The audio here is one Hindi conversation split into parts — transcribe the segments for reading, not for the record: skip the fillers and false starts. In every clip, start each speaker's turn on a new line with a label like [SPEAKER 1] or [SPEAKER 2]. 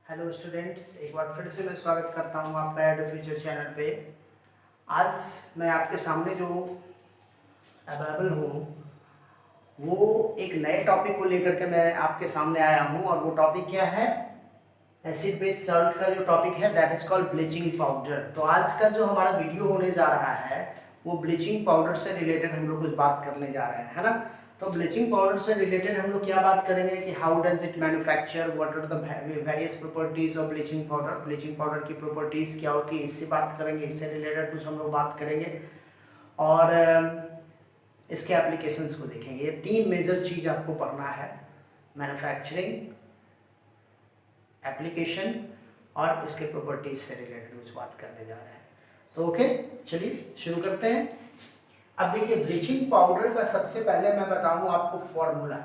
[SPEAKER 1] हेलो स्टूडेंट्स, एक बार फिर से मैं स्वागत करता हूं आपका एड फ्यूचर चैनल पे। आज मैं आपके सामने जो अवेलेबल हूं वो एक नए टॉपिक को लेकर के मैं आपके सामने आया हूं, और वो टॉपिक क्या है? एसिड बेस सॉल्ट का जो टॉपिक है that is called bleaching powder. तो आज का जो हमारा वीडियो होने जा रहा है वो ब्लीचिंग पाउडर से रिलेटेड हम लोग कुछ बात करने जा रहे हैं, है ना। तो ब्लीचिंग पाउडर से रिलेटेड हम लोग क्या बात करेंगे कि how does it manufacture, what are the various properties of bleaching powder, bleaching powder की प्रॉपर्टीज क्या होती है, इससे बात करेंगे, इससे रिलेटेड कुछ हम लोग बात करेंगे। और इसके एप्लीकेशंस को देखेंगे। ये 3 मेजर चीज़ आपको पढ़ना है: मैन्युफैक्चरिंग, एप्लीकेशन और इसके प्रॉपर्टीज से रिलेटेड कुछ बात करने जा रहे हैं। तो ओके, चलिए शुरू करते हैं। अब देखिए, ब्लीचिंग पाउडर का सबसे पहले मैं बताऊं आपको फॉर्मूला।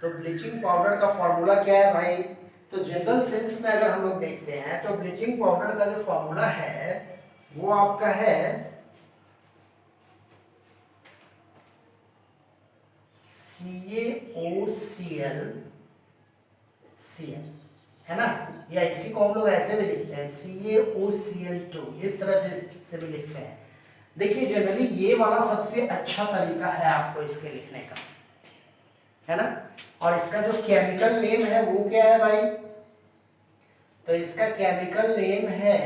[SPEAKER 1] तो ब्लीचिंग पाउडर का फॉर्मूला क्या है भाई? तो जनरल सेंस में अगर हम लोग देखते हैं तो ब्लीचिंग पाउडर का जो फॉर्मूला है वो आपका है CaOCl, Cl, है ना। या इसी को हम लोग ऐसे भी लिखते हैं CaOCl2, इस तरह से भी लिखते हैं। देखिए, जनरली ये वाला सबसे अच्छा तरीका है आपको इसके लिखने का, है ना। और इसका जो केमिकल नेम है वो क्या है भाई? तो इसका केमिकल नेम है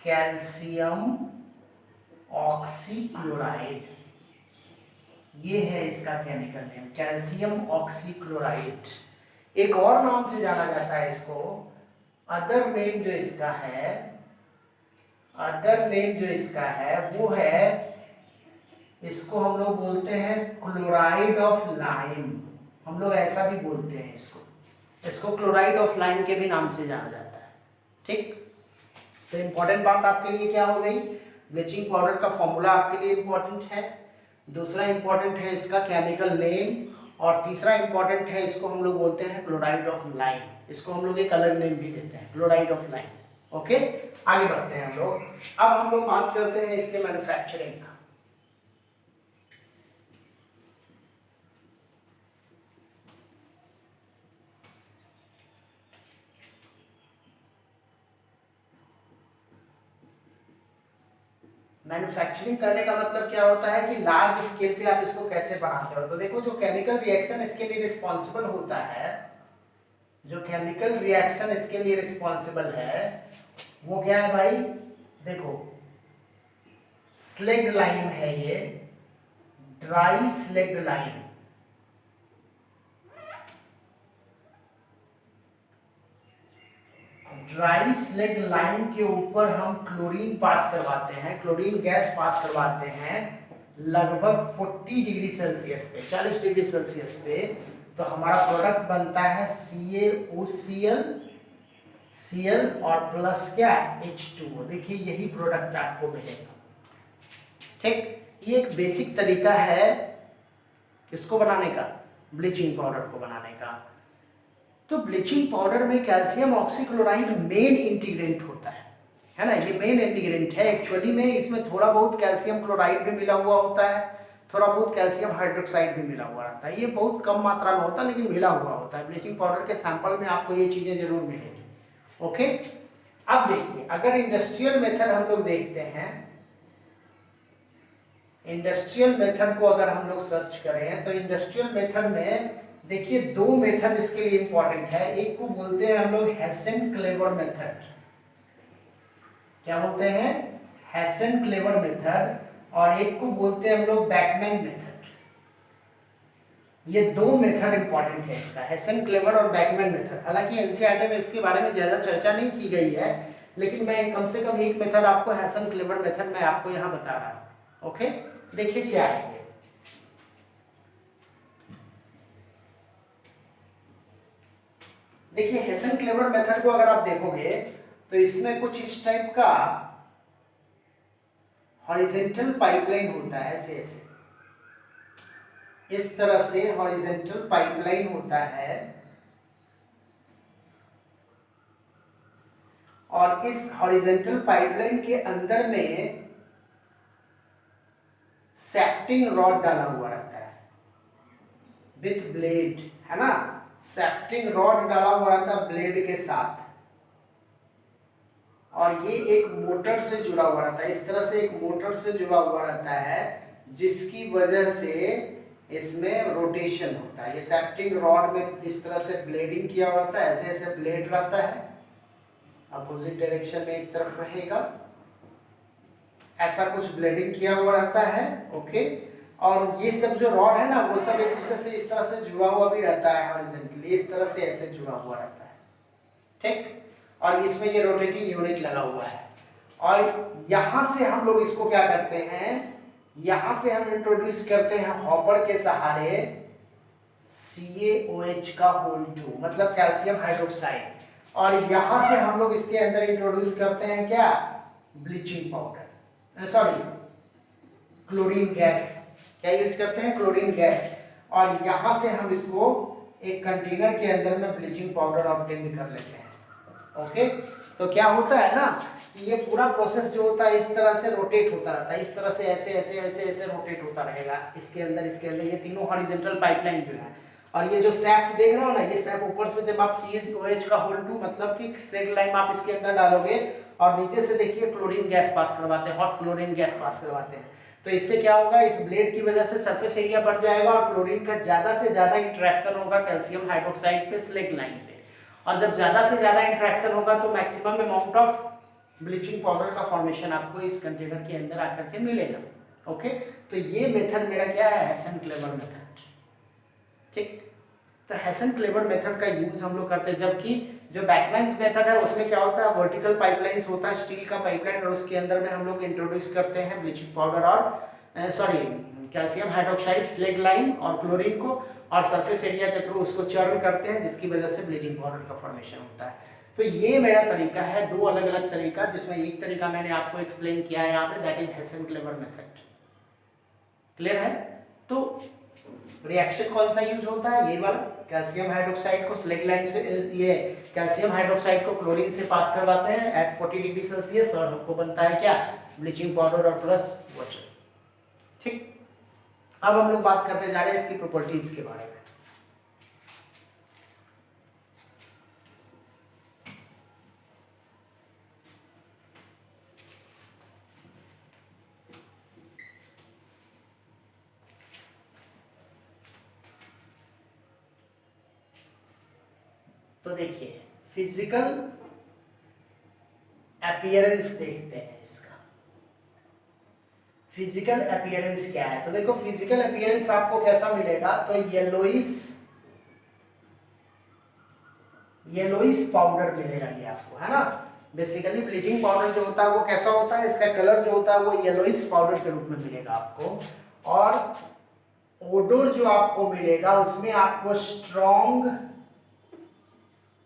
[SPEAKER 1] कैल्शियम ऑक्सीक्लोराइड। ये है इसका केमिकल नेम, कैल्शियम ऑक्सीक्लोराइड। एक और नाम से जाना जाता है इसको, अदर नेम जो इसका है, अदर नेम जो इसका है वो है, इसको हम लोग बोलते हैं क्लोराइड ऑफ लाइम। हम लोग ऐसा भी बोलते हैं इसको क्लोराइड ऑफ लाइम के भी नाम से जाना जाता है। ठीक, तो इंपॉर्टेंट बात आपके लिए क्या हो गई? ब्लीचिंग पाउडर का फॉर्मूला आपके लिए इंपॉर्टेंट है, दूसरा इंपॉर्टेंट है इसका केमिकल नेम, और तीसरा इंपॉर्टेंट है इसको हम लोग बोलते हैं क्लोराइड ऑफ लाइम। इसको हम लोग एक अलग नेम भी देते हैं, क्लोराइड ऑफ लाइम। ओके, आगे बढ़ते हैं हम लोग। अब हम लोग बात करते हैं इसके मैन्युफैक्चरिंग का। मैन्युफैक्चरिंग करने का मतलब क्या होता है कि लार्ज स्केल पे आप इसको कैसे बनाते हो। तो देखो, जो केमिकल रिएक्शन इसके लिए रिस्पॉन्सिबल होता है, जो केमिकल रिएक्शन इसके लिए रिस्पॉन्सिबल है वो क्या है भाई? देखो, स्लेग्ड लाइम है ये, ड्राई स्लेग्ड लाइम। ड्राई स्लेग्ड लाइम के ऊपर हम क्लोरीन पास करवाते हैं, क्लोरीन गैस पास करवाते हैं लगभग 40 डिग्री सेल्सियस पे, 40 डिग्री सेल्सियस पे। तो हमारा प्रोडक्ट बनता है CaOCl, Cl और प्लस क्या, H2O। देखिए, यही प्रोडक्ट आपको मिलेगा। ठीक, ये एक बेसिक तरीका है किसको बनाने का? ब्लीचिंग पाउडर को बनाने का। तो ब्लीचिंग पाउडर में कैल्शियम ऑक्सीक्लोराइड मेन इंटीग्रेंट होता है ना। ये मेन इंटीग्रेंट है एक्चुअली में। इसमें थोड़ा बहुत कैल्शियम क्लोराइड भी मिला हुआ होता है, थोड़ा बहुत कैल्शियम हाइड्रोक्साइड भी मिला हुआ रहता है। ये बहुत कम मात्रा में होता है लेकिन मिला हुआ होता है। ब्लीचिंग पाउडर के सैंपल में आपको ये चीज़ें जरूर मिलेगी। ओके, अब देखिए, अगर इंडस्ट्रियल मेथड हम लोग देखते हैं, इंडस्ट्रियल मेथड को अगर हम लोग सर्च करें तो इंडस्ट्रियल मेथड में देखिए 2 मेथड इसके लिए इंपॉर्टेंट है। एक को बोलते हैं हम लोग हेसेन-क्लेवर मेथड। क्या बोलते हैं? हेसेन-क्लेवर मेथड। और एक को बोलते हैं हम लोग बैकमैन मेथड। ये 2 मेथड इंपॉर्टेंट है इसका, हेसेन-क्लेवर और बैकमैन मेथड। हालांकि एनसीईआरटी में इसके बारे में ज्यादा चर्चा नहीं की गई है, लेकिन मैं कम से कम एक मेथड आपको, हेसेन-क्लेवर मेथड, मैं आपको यहाँ बता रहा हूँ। ओके, देखिए क्या है ये। देखिए, हेसेन-क्लेवर मेथड को अगर आप देखोगे तो इसमें कुछ इस टाइप का हॉरिजॉन्टल पाइपलाइन होता है, ऐसे ऐसे इस तरह से हॉरिजॉन्टल पाइपलाइन होता है। और इस हॉरिजॉन्टल पाइपलाइन के अंदर में सैफ्टिंग रॉड डाला हुआ रहता है विथ ब्लेड, है ना, सेफ्टिंग रॉड डाला हुआ रहता है ब्लेड के साथ, और ये एक मोटर से जुड़ा हुआ रहता है, इस तरह से एक मोटर से जुड़ा हुआ रहता है, जिसकी वजह से इसमें रोटेशन होता है। ये सेफ्टिंग रॉड में इस तरह से ब्लेडिंग किया हुआ रहता है, ऐसे ऐसे ब्लेड रहता है, अपोजिट डायरेक्शन में एक तरफ रहेगा, ऐसा कुछ ब्लेडिंग किया हुआ रहता है। ओके, और ये सब जो रॉड है ना, वो सब एक दूसरे से इस तरह से जुड़ा हुआ भी रहता है, हॉरिजॉन्टली इस तरह से ऐसे जुड़ा हुआ रहता है, ठीक। और इसमें ये रोटेटिंग यूनिट लगा हुआ है, और यहाँ से हम लोग इसको क्या करते हैं, यहाँ से हम इंट्रोड्यूस करते हैं हॉपर के सहारे CaOH का होल 2, मतलब कैल्शियम हाइड्रोक्साइड, और यहाँ से हम लोग इसके अंदर इंट्रोड्यूस करते हैं क्या, bleaching powder, sorry chlorine gas, क्या यूज करते हैं, क्लोरीन गैस, और यहाँ से हम इसको एक कंटेनर के अंदर में ब्लीचिंग पाउडर ऑब्टेन कर लेते हैं। ओके, तो क्या होता है ना कि ये पूरा प्रोसेस जो होता है इस तरह से रोटेट होता रहता है, इस तरह से ऐसे ऐसे ऐसे ऐसे रोटेट होता रहेगा, इसके अंदर ये तीनों हॉरिजॉन्टल पाइपलाइन जो है, और ये जो सैफ्ट देख रहे हो ना, ये सैफ्ट ऊपर से जब आप CaOH का होल 2 मतलब कि स्ट्रेट लाइन आप इसके अंदर डालोगे, और नीचे से देखिए क्लोरीन गैस पास करवाते हैं, हॉट क्लोरीन गैस पास करवाते हैं, तो इससे क्या होगा, इस ब्लेड की वजह से सरफेस एरिया बढ़ जाएगा, और क्लोरीन का ज़्यादा से ज़्यादा इंट्रैक्शन होगा कैल्शियम हाइड्रोक्साइड पे स्लेग लाइन पे, और जब ज़्यादा से ज़्यादा इंट्रैक्शन होगा तो maximum amount of bleaching powder का फॉर्मेशन आपको इस कंटेनर के अंदर आकर के मिलेगा। ओके, तो ये मेथड मेरा क्या है, हेसन-क्लेवर मेथड, ठीक। तो हेसन-क्लेवर मेथड का यूज हम लोग करते हैं, जबकि जो बैकमैन्स मेथड है उसमें क्या होता है, वर्टिकल पाइपलाइंस होता है, स्टील का पाइपलाइन, और उसके अंदर में हम लोग इंट्रोड्यूस करते हैं ब्लीचिंग पाउडर और sorry calcium hydroxide slag line और क्लोरीन को, और सरफेस एरिया के थ्रू उसको चर्न करते हैं, जिसकी वजह से ब्लीचिंग पाउडर का फॉर्मेशन होता है। तो ये मेरा तरीका है, दो अलग अलग तरीका, जिसमें एक तरीका मैंने आपको एक्सप्लेन किया है यहाँ पे, दैट इज हेसन-क्लेवर मेथड। क्लियर है? तो रिएक्शन कौन सा यूज होता है, ये वाला, कैल्शियम हाइड्रोक्साइड को स्लेग लाइन से, ये कैल्शियम हाइड्रोक्साइड को क्लोरीन से पास करवाते हैं एट 40 डिग्री सेल्सियस, और हमको बनता है क्या, ब्लीचिंग पाउडर और प्लस वाटर, ठीक। अब हम लोग बात करते जा रहे हैं इसकी प्रॉपर्टीज के बारे में। तो देखिए फिजिकल अपीयरेंस देखते हैं इसका, फिजिकल अपीयरेंस क्या है, तो देखो फिजिकल अपीयरेंस आपको कैसा मिलेगा, तो येलोइस पाउडर मिलेगा ये आपको, है ना। बेसिकली ब्लीचिंग पाउडर जो होता है वो कैसा होता है, इसका कलर जो होता है वो येलोइस पाउडर के रूप में मिलेगा आपको, और ओडोर जो आपको मिलेगा उसमें आपको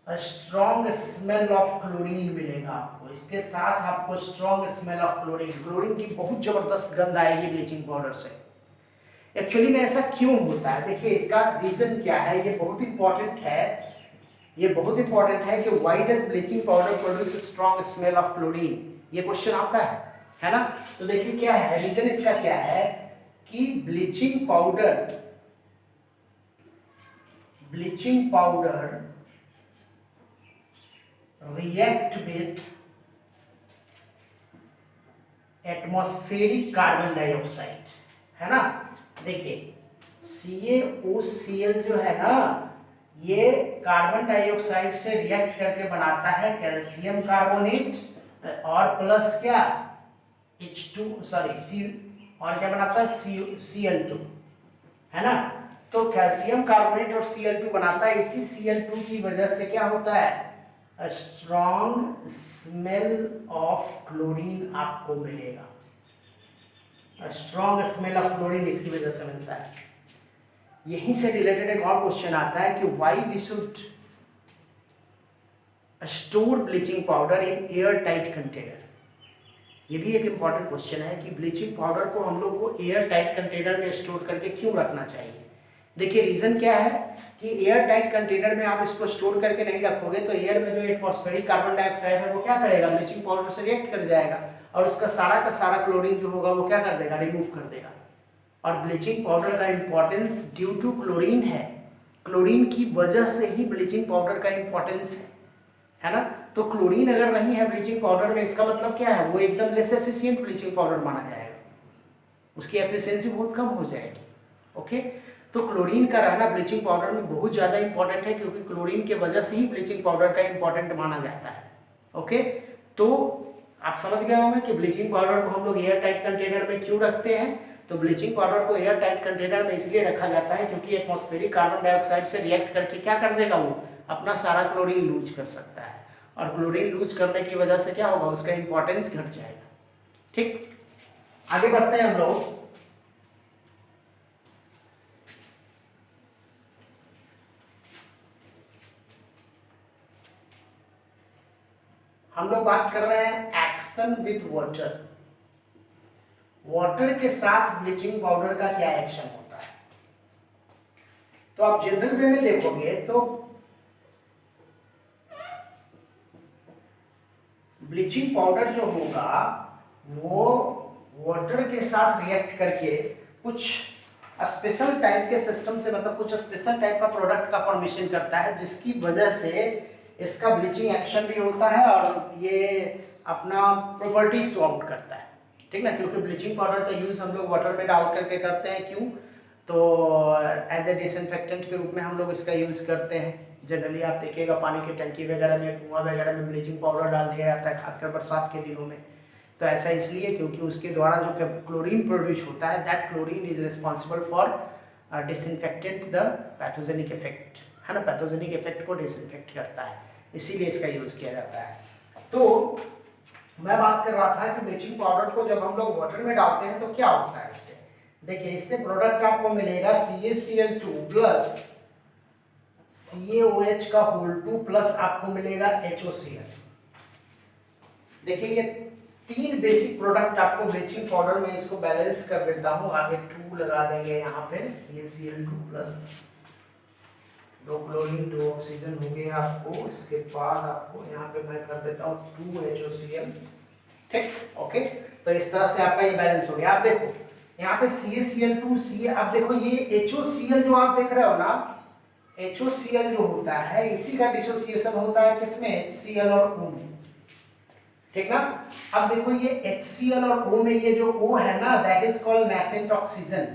[SPEAKER 1] स्ट्रॉन्ग स्मेल ऑफ क्लोरीन मिलेगा आपको, इसके साथ आपको स्ट्रॉन्ग स्मेल ऑफ क्लोरीन की बहुत जबरदस्त गंध आएगी ब्लीचिंग पाउडर से। एक्चुअली में ऐसा क्यों होता है, देखिए इसका रीजन क्या है, ये बहुत इंपॉर्टेंट है कि why does bleaching powder produce strong smell of chlorine, ये क्वेश्चन आपका है ना। तो देखिए क्या है रीजन, इसका क्या है कि bleaching powder react with atmospheric carbon dioxide, है ना। देखिए CaOCl जो है ना, ये कार्बन डाइऑक्साइड से रिएक्ट करके बनाता है कैल्शियम कार्बोनेट और प्लस क्या H2 सॉरी और क्या बनाता है Cl2, है ना। तो कैल्शियम कार्बोनेट और Cl2 बनाता है, इसी Cl2 की वजह से क्या होता है, स्ट्रॉन्ग स्मेल ऑफ क्लोरीन आपको मिलेगा, स्ट्रॉन्ग स्मेल ऑफ क्लोरीन इसकी वजह से मिलता है। यहीं से रिलेटेड एक और क्वेश्चन आता है कि why we should store bleaching powder in air tight container. ये भी एक इंपॉर्टेंट क्वेश्चन है कि ब्लीचिंग पाउडर को हम लोग को एयर टाइट कंटेनर में स्टोर करके क्यों रखना चाहिए। देखिए रीजन क्या है कि एयर टाइट कंटेनर में आप इसको स्टोर करके नहीं रखोगे तो एयर में जो एटमॉस्फेरिक कार्बन डाइऑक्साइड है वो क्या करेगा, ब्लीचिंग पाउडर से रिएक्ट कर जाएगा और उसका सारा का सारा क्लोरीन जो होगा वो क्या कर देगा, रिमूव कर देगा। और ब्लीचिंग पाउडर का इंपॉर्टेंस ड्यू टू क्लोरीन है, क्लोरीन की वजह से ही ब्लीचिंग पाउडर का इंपॉर्टेंस है ना। तो क्लोरीन अगर नहीं है ब्लीचिंग पाउडर में, इसका मतलब क्या है, वो एकदम लेस एफिशिएंट ब्लीचिंग पाउडर माना जाएगा, उसकी एफिशिएंसी बहुत कम हो जाएगी। ओके, तो क्लोरीन का रहना ब्लीचिंग पाउडर में बहुत ज़्यादा इंपॉर्टेंट है, क्योंकि क्लोरीन के वजह से ही ब्लीचिंग पाउडर का इंपॉर्टेंट माना जाता है। ओके, तो आप समझ गए होंगे कि ब्लीचिंग पाउडर को हम लोग एयर टाइट कंटेनर में क्यों रखते हैं। तो ब्लीचिंग पाउडर को एयर टाइट कंटेनर में इसलिए रखा जाता है क्योंकि एटमॉस्फेरिक कार्बन डाइऑक्साइड से रिएक्ट करके क्या कर देगा, वो अपना सारा क्लोरीन लूज कर सकता है, और क्लोरीन लूज करने की वजह से क्या होगा, उसका इंपॉर्टेंस घट जाएगा। ठीक, आगे बढ़ते हैं हम लोग। हम लोग बात कर रहे हैं एक्शन विथ वाटर। वाटर के साथ ब्लीचिंग पाउडर का क्या एक्शन होता है। तो आप जनरल वे में देखोगे तो ब्लीचिंग पाउडर जो होगा वो वाटर के साथ रिएक्ट करके कुछ स्पेशल टाइप के सिस्टम से, मतलब कुछ स्पेशल टाइप का प्रोडक्ट का फॉर्मेशन करता है, जिसकी वजह से इसका ब्लीचिंग एक्शन भी होता है और ये अपना प्रॉपर्टी शो आउट करता है। ठीक ना, क्योंकि ब्लीचिंग पाउडर का यूज़ हम लोग वाटर में डाल करके करते हैं। क्यों, तो एज ए डिसइंफेक्टेंट के रूप में हम लोग इसका यूज़ करते हैं। जनरली आप देखिएगा पानी की टंकी वगैरह में, कुआं वगैरह में ब्लीचिंग पाउडर डाल दिया जाता है, खासकर बरसात के दिनों में। तो ऐसा इसलिए क्योंकि उसके द्वारा जो क्लोरीन प्रोड्यूस होता है, that chlorine is responsible for disinfectant the pathogenic effect, है ना, पैथोजेनिक इफेक्ट को डिसइंफेक्ट करता है, इसीलिए इसका यूज़ किया जाता है। तो मैं बात कर रहा था कि ब्लीचिंग पाउडर को जब हम लोग वाटर में डालते हैं तो क्या होता है इससे। देखिए, इससे प्रोडक्ट आपको मिलेगा CaCl2 प्लस CaOH का होल 2 प्लस आपको मिलेगा HOCl। देखिए, ये तीन बेसिक प्रोडक्ट आपको ब्लीचिंग पाउडर में, इसको बैलेंस कर देता हूँ, आगे 2 लगा देंगे यहाँ पे, CaCl2 प्लस 2 क्लोरीन 2 ऑक्सीजन हो गया आपको। इसके बाद आपको यहाँ पे मैं कर देता हूँ 2 HOCl। ठीक, ओके, तो इस तरह से आपका ये बैलेंस हो गया। आप देखो यहाँ पे CaCl2 C, आप देखो ये HOCl जो आप देख रहे हो ना, HOCl जो होता है इसी का डिसोसिएशन होता है किसमें, HCl और O में। ठीक ना, अब देखो ये HCl और O में ये जो O है ना, that is called nascent oxygen.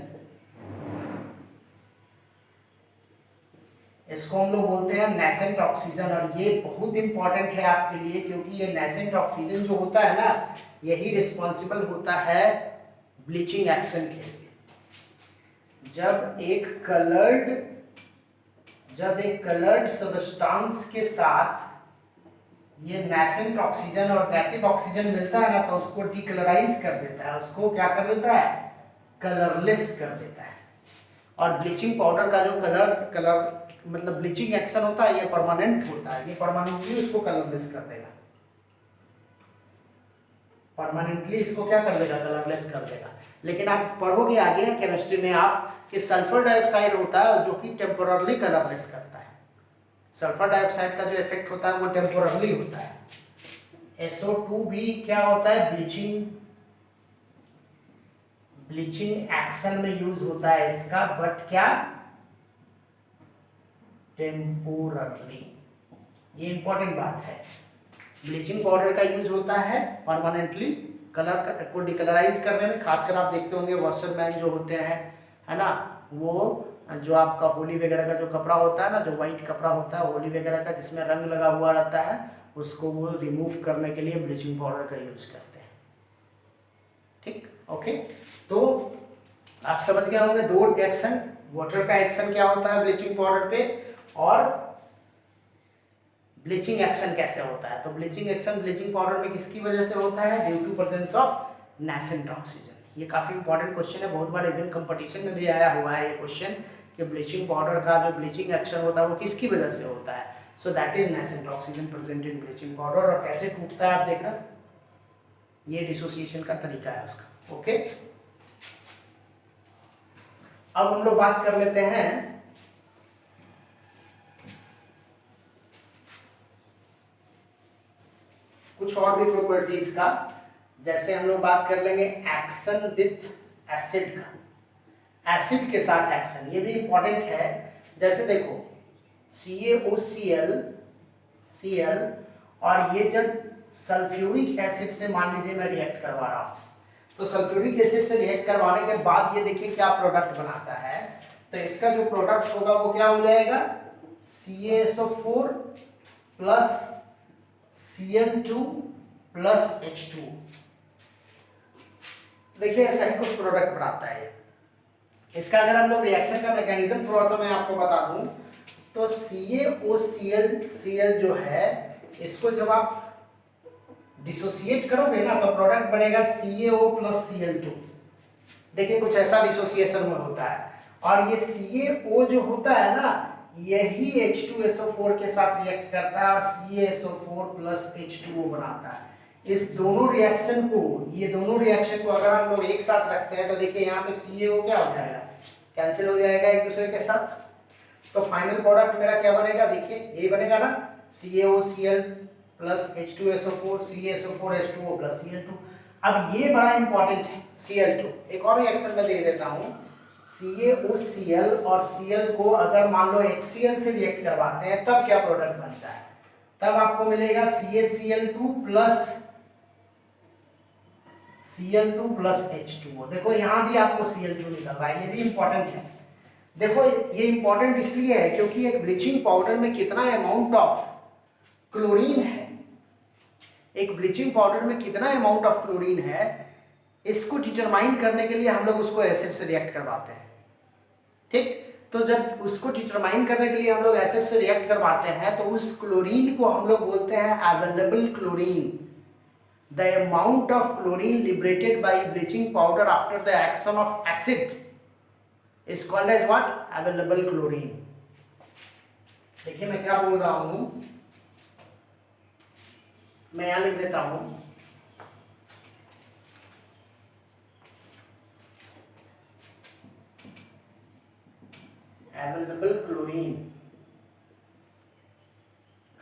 [SPEAKER 1] इसको हम लोग बोलते हैं नेसेंट ऑक्सीजन, और ये बहुत इंपॉर्टेंट है आपके लिए, क्योंकि ये नेसेंट ऑक्सीजन जो होता है ना, यही रिस्पॉन्सिबल होता है ब्लीचिंग एक्शन के लिए। जब एक कलर्ड सब्सटेंस के साथ ये नेसेंट ऑक्सीजन और नेटिव ऑक्सीजन मिलता है ना, तो उसको डीकलराइज कर देता है, उसको क्या कर देता है, कलरलेस कर देता है। और ब्लीचिंग पाउडर का जो कलर मतलब ब्लीचिंग एक्शन होता है, ये परमानेंट होता है, ये परमानेंटली उसको कलरलेस कर देगा, परमानेंटली इसको क्या कर देगा, कलरलेस कर देगा। लेकिन आप पढ़ोगे आगे केमिस्ट्री में आप कि सल्फर डाइऑक्साइड होता है जो कि टेम्पोररली कलरलेस करता है। सल्फर डाइऑक्साइड का जो इफेक्ट होता है वो टेम्पोररली होता है। SO2 भी क्या होता है, ब्लीचिंग एक्शन में यूज होता है इसका, बट क्या, टेम्पोररली। ये इंपॉर्टेंट बात है। ब्लीचिंग पाउडर का यूज होता है परमानेंटली कलर को डिकलराइज करने में। खासकर आप देखते होंगे वॉशरमैन जो होते हैं, है ना, वो जो आपका होली वगैरह का जो कपड़ा होता है ना, जो वाइट कपड़ा होता है होली वगैरह का, जिसमें रंग लगा हुआ रहता है, उसको वो रिमूव करने के लिए ब्लीचिंग पाउडर का यूज करते हैं। ठीक, ओके, तो आप समझ गए होंगे दो एक्शन, वाटर का एक्शन क्या होता है ब्लीचिंग पाउडर पे, और ब्लीचिंग एक्शन कैसे होता है। तो ब्लीचिंग एक्शन ब्लीचिंग पाउडर में किसकी वजह से होता है, due to presence of nascent oxygen. ये काफी इंपॉर्टेंट क्वेश्चन है, बहुत बार इवन कंपटीशन में भी आया हुआ है ये क्वेश्चन कि ब्लीचिंग पाउडर का जो ब्लीचिंग एक्शन होता है वो किसकी वजह से होता है। So that is nascent oxygen present in bleaching powder. और कैसे टूटता है आप देखा, ये डिसोसिएशन का तरीका है उसका। ओके, अब हम लोग बात कर लेते हैं कुछ और भी प्रॉपर्टीज का। जैसे हम लोग बात कर लेंगे एक्शन विथ एसिड का, एसिड के साथ एक्शन, ये भी इंपॉर्टेंट है। जैसे देखो CaOCl Cl और ये जब सल्फ्यूरिक एसिड से मान लीजिए मैं रिएक्ट करवा रहा हूँ, तो सल्फ्यूरिक एसिड से रिएक्ट करवाने के बाद ये देखिए क्या प्रोडक्ट बनाता है। तो इसका जो प्रोडक्ट होगा वो क्या हो जाएगा, CaSO4 plus Cl2 plus H2। देखिए ऐसा ही कुछ प्रोडक्ट बनाता है। इसका अगर हम लोग रिएक्शन का मैकेनिज्म थोड़ा सा मैं आपको बता दूं, तो CaOCl जो है, इसको जब आप डिसोसिएट करोगे ना तो प्रोडक्ट बनेगा CaO प्लस Cl2। देखिए कुछ ऐसा डिसोसिएशन में होता है, और ये CaO जो होता है ना, यही H2SO4 के साथ रिएक्ट करता है और CaSO4 प्लस H2O बनाता है। इस दोनों रिएक्शन को, ये दोनों रिएक्शन को अगर हम लोग एक साथ रखते हैं तो देखिए यहाँ पे CaO क्या हो जाएगा, कैंसिल हो जाएगा एक दूसरे के साथ। तो फाइनल प्रोडक्ट मेरा क्या बनेगा, देखिए ये बनेगा ना, CaOCl plus H2SO4 CaSO4 H2O plus Cl2। अब ये बड़ा इंपॉर्टेंट है Cl2। एक और रिएक्शन में दे देता हूँ, CaOCl और Cl को अगर मान लो HCl से रिएक्ट करवाते हैं तब क्या प्रोडक्ट बनता है, तब आपको मिलेगा CaCl2 plus Cl2 plus H2O। देखो यहाँ भी आपको Cl2 निकल रहा है, ये भी इंपॉर्टेंट है। देखो ये इंपॉर्टेंट इसलिए है क्योंकि एक ब्लीचिंग पाउडर में कितना अमाउंट ऑफ क्लोरीन है, एक ब्लीचिंग पाउडर में कितना अमाउंट ऑफ क्लोरीन है, इसको डिटरमाइन करने के लिए हम लोग उसको एसिड से रिएक्ट करवाते हैं। ठीक, तो जब उसको डिटरमाइन करने के लिए हम लोग एसिड से रिएक्ट करवाते हैं तो उस क्लोरीन को हम लोग बोलते हैं available chlorine. The amount of chlorine liberated by bleaching powder after the action of acid is called as what, available chlorine. देखिए मैं क्या बोल रहा हूं, मैं यहां लिख देता हूं, अवेलेबल क्लोरीन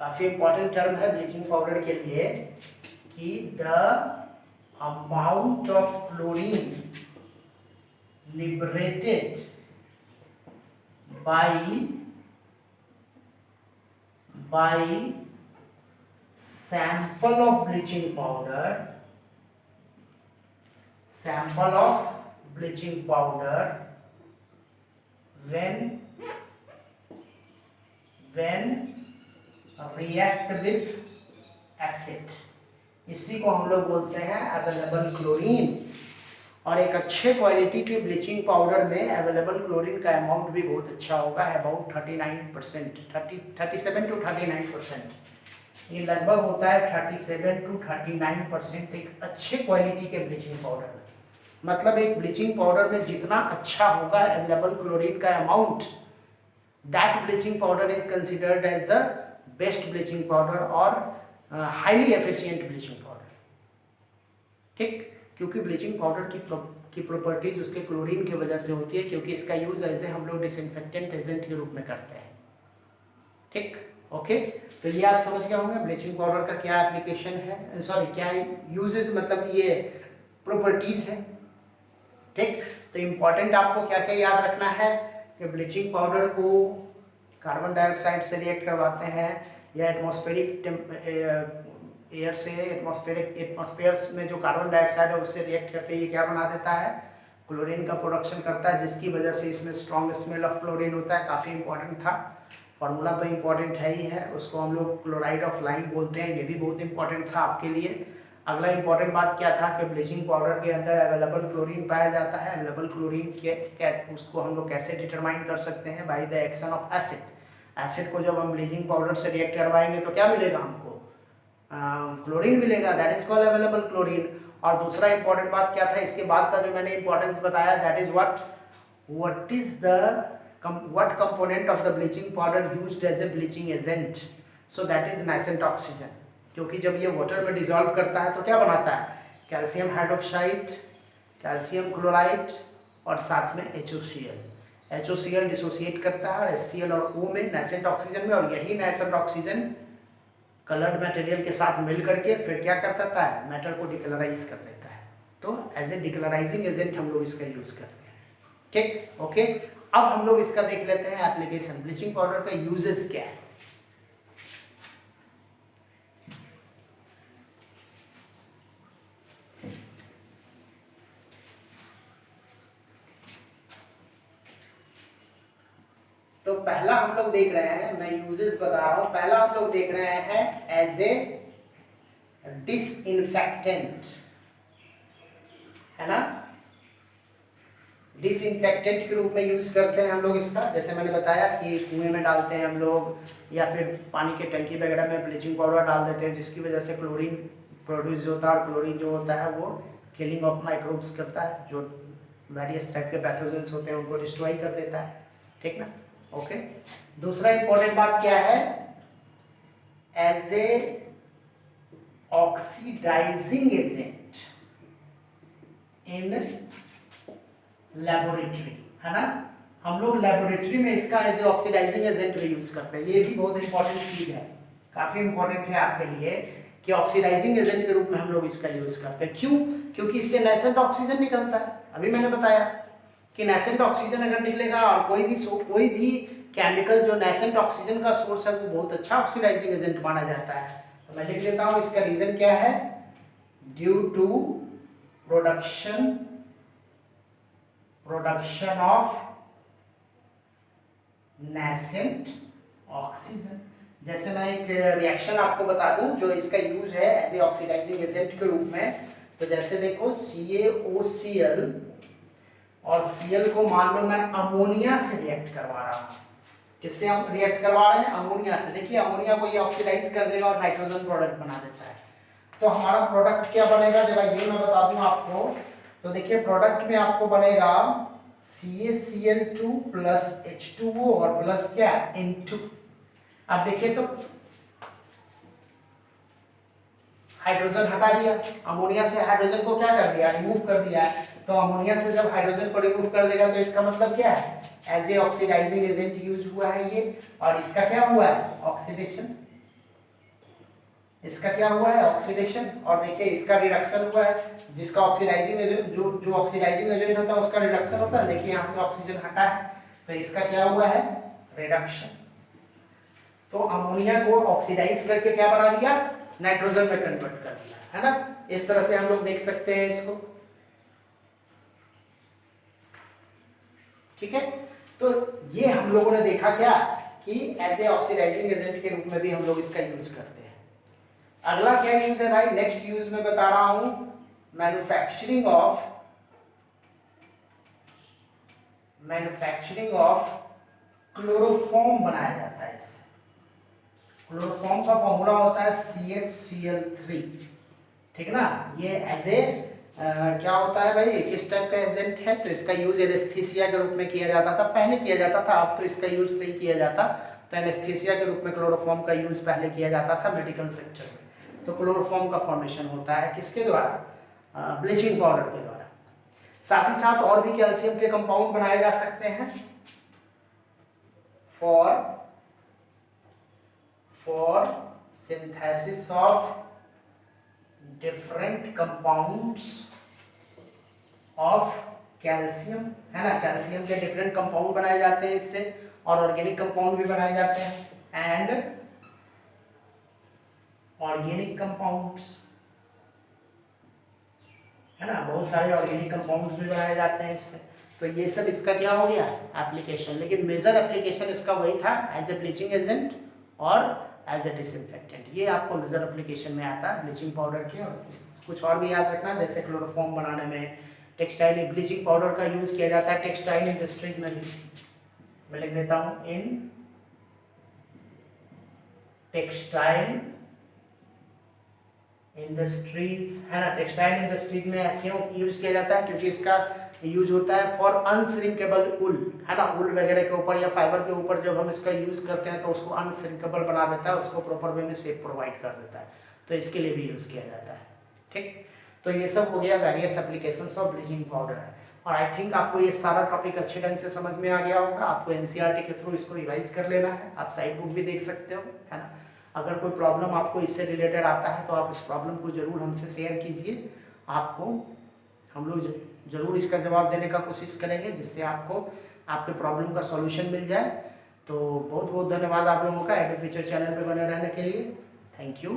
[SPEAKER 1] काफी इंपॉर्टेंट टर्म है ब्लीचिंग पाउडर के लिए, कि the amount of chlorine liberated by sample of bleaching powder when react with acid, इसी को हम लोग बोलते हैं अवेलेबल क्लोरीन। और एक अच्छे क्वालिटी के ब्लीचिंग पाउडर में अवेलेबल क्लोरीन का अमाउंट भी बहुत अच्छा होगा, अबाउट 39%, 37 to 39%। ये लगभग होता है 37 to 39% एक अच्छे क्वालिटी के ब्लीचिंग पाउडर में। मतलब एक ब्लीचिंग पाउडर में जितना अच्छा होगा अवेलेबल क्लोरीन का amount, that bleaching powder is considered as the best bleaching powder और हाईली एफिशिएंट ब्लीचिंग पाउडर। ठीक, क्योंकि ब्लीचिंग पाउडर की प्रॉपर्टीज उसके क्लोरीन की वजह से होती है, क्योंकि इसका यूज ऐसे हम लोग डिसइंफेक्टेंट एजेंट के रूप में करते हैं। ठीक, ओके, तो ये आप समझ गए होंगे ब्लीचिंग पाउडर का क्या एप्लीकेशन है, सॉरी क्या यूजेज, मतलब ये प्रॉपर्टीज है। ठीक, तो इम्पॉर्टेंट आपको क्या क्या याद रखना है कि ब्लीचिंग पाउडर को कार्बन डाइऑक्साइड से रिएक्ट करवाते हैं या एटमॉस्फेरिक एयर से, एटमॉस्फेयर में जो कार्बन डाइऑक्साइड है उससे रिएक्ट करके ये क्या बना देता है, क्लोरीन का प्रोडक्शन करता है, जिसकी वजह से इसमें स्ट्रॉन्ग स्मेल ऑफ क्लोरीन होता है। काफ़ी इंपॉर्टेंट था, फार्मूला तो इंपॉर्टेंट है ही है, उसको हम लोग क्लोराइड ऑफ लाइम बोलते हैं, ये भी बहुत इंपॉर्टेंट था आपके लिए। अगला इंपॉर्टेंट बात क्या था कि ब्लीचिंग पाउडर के अंदर अवेलेबल क्लोरीन पाया जाता है। अवेलेबल क्लोरीन के उसको हम लोग कैसे डिटरमाइन कर सकते हैं, by the action of acid. Acid को जब हम ब्लीचिंग पाउडर से रिएक्ट करवाएंगे तो क्या मिलेगा हमको, क्लोरीन मिलेगा, that is called available chlorine. और दूसरा इंपॉर्टेंट बात क्या था, इसके बाद का जो मैंने इंपॉर्टेंस बताया, that is what is the what component of the bleaching powder used as a bleaching agent, so that is nascent oxygen। क्योंकि जब ये वाटर में डिजॉल्व करता है तो क्या बनाता है, कैल्शियम हाइड्रोक्साइड, कैल्शियम क्लोराइड और साथ में HOCl। HOCl डिसोसिएट करता है और HCl और O में नेसेंट ऑक्सीजन में, और यही नेसेंट ऑक्सीजन कलर्ड मटेरियल के साथ मिल करके फिर क्या कर देता है, मैटर को डिकलराइज कर देता है। तो एज ए डिकलराइजिंग एजेंट हम लोग इसका यूज करते हैं। ठीक, ओके। अब हम लोग इसका देख लेते हैं एप्लीकेशन, ब्लीचिंग पाउडर का यूजेस क्या है। तो पहला हम लोग देख रहे हैं, मैं यूजेस बता रहा हूं, पहला हम लोग देख रहे हैं एज ए डिसइंफेक्टेंट, है ना, डिसइंफेक्टेंट के रूप में यूज करते हैं हम लोग इसका। जैसे मैंने बताया कि कुएं में डालते हैं हम लोग या फिर पानी के टंकी वगैरह में ब्लीचिंग पाउडर डाल देते हैं, जिसकी वजह से क्लोरीन प्रोड्यूस होता है, और क्लोरीन जो होता है वो किलिंग ऑफ माइक्रोब्स करता है, जो वेरियस टाइप के पैथोजेंस होते हैं उनको डिस्ट्रॉय कर देता है, ठीक ना। ओके, दूसरा इंपॉर्टेंट बात क्या है, as a oxidising agent in laboratory, है ना, हम लोग लेबोरेटरी में इसका एज ए ऑक्सीडाइजिंग एजेंट भी यूज करते हैं। ये भी बहुत इंपॉर्टेंट चीज है, काफी इंपॉर्टेंट है आपके लिए कि ऑक्सीडाइजिंग एजेंट के रूप में हम लोग इसका यूज करते हैं। क्यों? क्योंकि इससे नेसेंट ऑक्सीजन निकलता है। अभी मैंने बताया कि नेसेंट ऑक्सीजन अगर निकलेगा, और कोई भी केमिकल जो नेसेंट ऑक्सीजन का सोर्स है वो बहुत अच्छा ऑक्सीडाइजिंग एजेंट माना जाता है। तो मैं लिख देता हूं, इसका रीजन क्या है, due to production of nascent oxygen. जैसे मैं एक रिएक्शन आपको बता दूं जो इसका यूज है एज ए ऑक्सीडाइजिंग एजेंट के रूप में। तो जैसे देखो CaOCl और Cl को मान लो मैं अमोनिया से रिएक्ट करवा रहा हूं। किससे हम रिएक्ट करवा रहे हैं? अमोनिया से। देखिए अमोनिया को ये ऑक्सीडाइज कर देगा और नाइट्रोजन प्रोडक्ट बना देता है। तो हमारा प्रोडक्ट क्या बनेगा, जरा ये मैं बता दूं आपको। तो देखिए प्रोडक्ट में आपको बनेगा CaCl2 प्लस H2O और प्लस क्या, N2। अब देखिए तो हाइड्रोजन हटा दिया, अमोनिया से हाइड्रोजन को क्या कर दिया, रिमूव कर दिया। तो अमोनिया से जब हाइड्रोजन को रिमूव कर देगा तो इसका मतलब क्या है, as a oxidising agent use हुआ है ये। और इसका क्या हुआ है, ऑक्सीडेशन। इसका क्या हुआ है, ऑक्सीडेशन। और देखिए इसका रिडक्शन हुआ है, जिसका ऑक्सीडाइजिंग एजेंट जो ऑक्सीडाइजिंग एजेंट होता है उसका रिडक्शन होता है। देखिए यहाँ से ऑक्सीजन हटा है तो इसका क्या हुआ है, रिडक्शन। तो अमोनिया को ऑक्सीडाइज करके क्या बना दिया, नाइट्रोजन में कन्वर्ट कर दिया, है ना। इस तरह से हम लोग देख सकते हैं इसको, ठीक है। तो ये हम लोगों ने देखा क्या कि एज ए ऑक्सीडाइजिंग एजेंट के रूप में भी हम लोग इसका यूज करते हैं। अगला क्या यूज है भाई, नेक्स्ट यूज में बता रहा हूं, मैन्युफैक्चरिंग ऑफ क्लोरोफॉर्म बनाया जाता है इससे। क्लोरोफॉर्म का फॉर्मूला होता है CHCl3, ठीक ना। ये एज ए क्या होता है भाई, किस टाइप का एजेंट है, तो इसका यूज एनेस्थीसिया के रूप में किया जाता था, पहले किया जाता था, अब तो इसका यूज नहीं किया जाता। तो एनेस्थीसिया के रूप में क्लोरोफॉर्म का यूज पहले किया जाता था मेडिकल सेक्टर में। तो क्लोरोफॉर्म का फॉर्मेशन होता है किसके द्वारा, ब्लीचिंग पाउडर के द्वारा। साथ ही साथ और भी कैल्शियम के कंपाउंड बनाए जा सकते हैं for synthesis of different compounds of calcium, है ना। कैल्शियम के डिफरेंट कंपाउंड बनाए जाते हैं इससे, और ऑर्गेनिक कंपाउंड भी बनाए जाते हैं, एंड ऑर्गेनिक कंपाउंड्स, है ना, बहुत सारे ऑर्गेनिक कंपाउंड्स भी बनाए जाते हैं इससे। तो ये सब इसका क्या हो गया, एप्लीकेशन। लेकिन मेजर एप्लीकेशन इसका वही था, एज ए ब्लीचिंग एजेंट और एज ए डिसइंफेक्टेंट। ये आपको मेजर एप्लीकेशन में आता है ब्लीचिंग पाउडर के। और कुछ और भी याद रखना, जैसे क्लोरोफॉर्म बनाने में, टेक्सटाइल ब्लीचिंग पाउडर का यूज किया जाता है टेक्सटाइल इंडस्ट्रीज में भी। मैं लिख देता हूँ, इन टेक्सटाइल इंडस्ट्रीज, है ना। टेक्सटाइल इंडस्ट्रीज में क्यों यूज किया जाता है, क्योंकि इसका यूज होता है फॉर अनश्रिंकेबल वुल, है ना। वुल वगैरह के ऊपर या फाइबर के ऊपर जब हम इसका यूज करते हैं तो उसको अनश्रिंकेबल बना देता है, उसको प्रॉपर वे में शेप प्रोवाइड कर देता है। तो इसके लिए भी यूज किया जाता है, ठीक। तो ये सब हो गया various applications of bleaching powder. और आई थिंक आपको ये सारा टॉपिक अच्छे ढंग से समझ में आ गया होगा। आपको एनसीईआरटी के थ्रू इसको रिवाइज कर लेना है। आप साइड बुक भी देख सकते हो, है ना। अगर कोई प्रॉब्लम आपको इससे रिलेटेड आता है तो आप उस प्रॉब्लम को जरूर हमसे शेयर कीजिए। आपको हम लोग जरूर इसका जवाब देने का कोशिश करेंगे, जिससे आपको आपके प्रॉब्लम का सॉल्यूशन मिल जाए। तो बहुत बहुत धन्यवाद आप लोगों का एडू फ्यूचर चैनल पे बने रहने के लिए। Thank you.